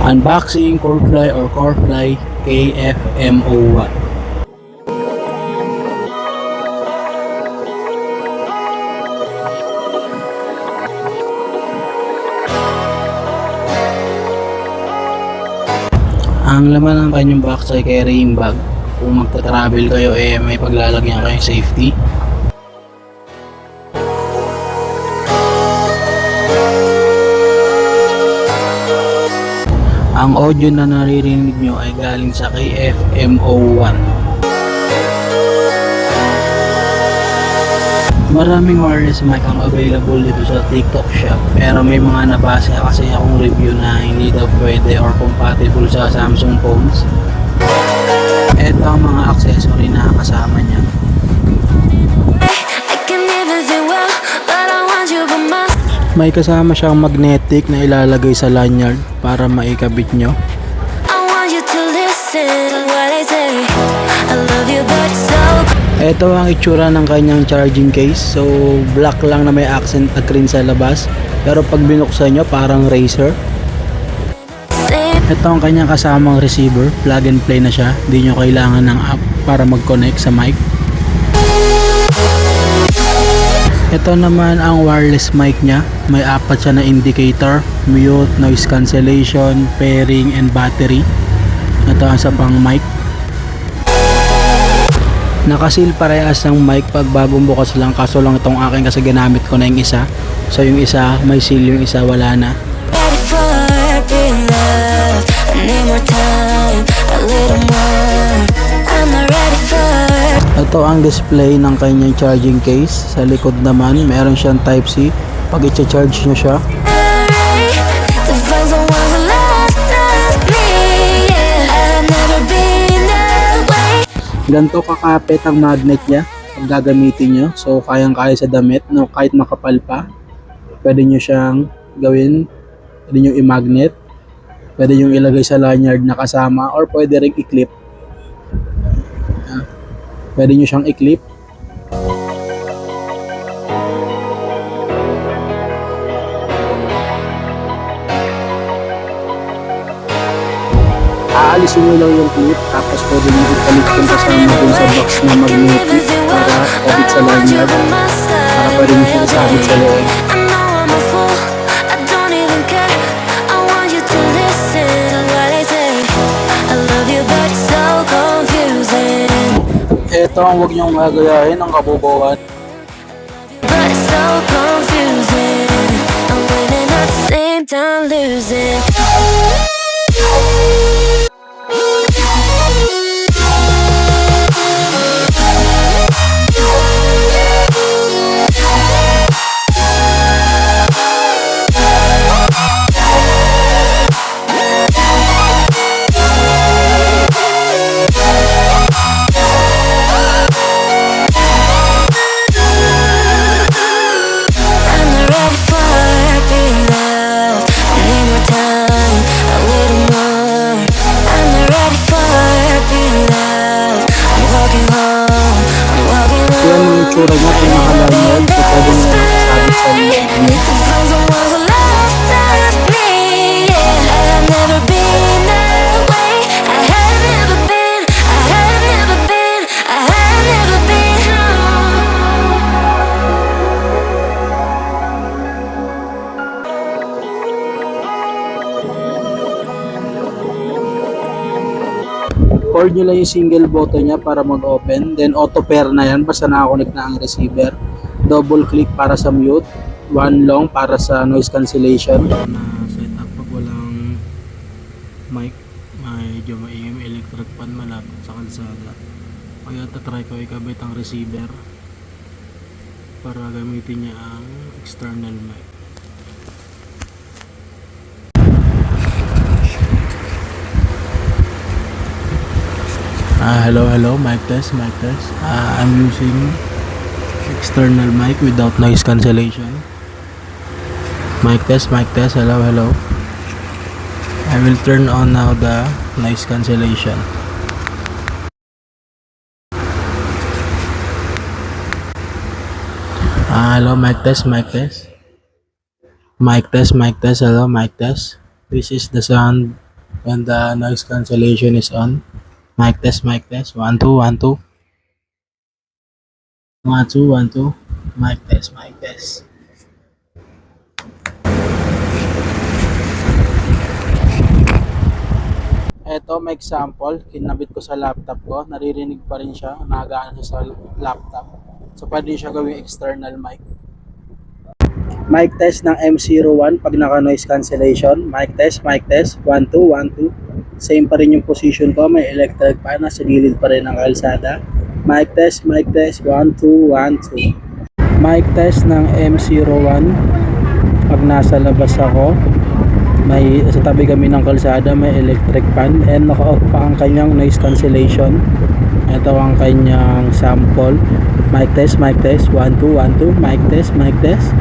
Unboxing Corefly or Corefly KFMO1. Ang laman ng kanyang box ay carrying bag. Kung magta-travel kayo may paglalagyan kayong safety. Ang audio na naririnig nyo ay galing sa KFMO1. Maraming wireless mic ang available dito sa TikTok shop, pero may mga nabasa kasi akong review na hindi daw pwede or compatible sa Samsung phones. Ito ang mga accessory na kasama niya. May kasama siyang magnetic na ilalagay sa lanyard para maikabit nyo. Ito ang itsura ng kanyang charging case. So black lang na may accent na green sa labas, pero pag binuksan nyo parang Razer. Ito ang kanyang kasamang receiver, plug and play na siya, hindi nyo kailangan ng app para mag-connect sa mic. Ito naman ang wireless mic niya, may apat siya na indicator, mute, noise cancellation, pairing, and battery. Ito ang isa pang mic. Nakasil parehas ng mic pag bagong bukas lang, kaso lang itong akin kasi ginamit ko na yung isa. So yung isa may seal, yung isa wala na. Ito ang display ng kanyang charging case. Sa likod naman meron siyang type C pag i-charge nyo siya. Ganito kakapit ang magnet niya pag gagamitin nyo. So kayang-kaya sa damit, no, kahit makapal pa. Pwede nyo siyang gawin, pwede nyo i-magnet, pwede nyo ilagay sa lanyard na kasama, or pwede rin i-clip. Pwede nyo siyang i-clip. Aalisin nyo lang yung clip, tapos pwede nyo ipalit yung kasama dun sa box na magnetic para ikabit sa lanyard, para pwede nyo siyang isabit sa loob. Ito ang huwag nyong gagayahin ng kabubuhan. Yan ang itsura niya, pinakalanyan. So pwede nyo isabit sa loob niya. Cord nyo lang yung single button niya para mag-open. Then auto pair na yan basta nakakonect na ang receiver. Double click para sa mute. One long para sa noise cancellation. Na setup pag walang mic, medyo maingay electric pan malapit sa kalsada. Kaya tatry ko ikabit ang receiver para gamitin niya ang external mic. Hello, mic test. I'm using external mic without noise cancellation. Mic test, hello. I will turn on now the noise cancellation. Hello, mic test. Hello, mic test. This is the sound And the noise cancellation is on. Mic test, mic test. 1 2 1 2. 1 2 1 2. Mic test, mic test. Eto, may example, kinabit ko sa laptop ko, naririnig pa rin siya, nagaan siya sa laptop. So, pwede siya gawing external mic. Mic test ng M01 pag naka noise cancellation. Mic test, 1 2 1 2. Same pa rin yung position ko, may electric fan, nasa gilid pa rin ng kalsada. Mic test, 1 2 1 2. Mic test ng M01 pag nasa labas ako, may sa tabi kami ng kalsada, may electric fan and naka-off pa ang kanyang noise cancellation. Ito ang kanyang sample. Mic test, 1 2 1 2. Mic test, mic test.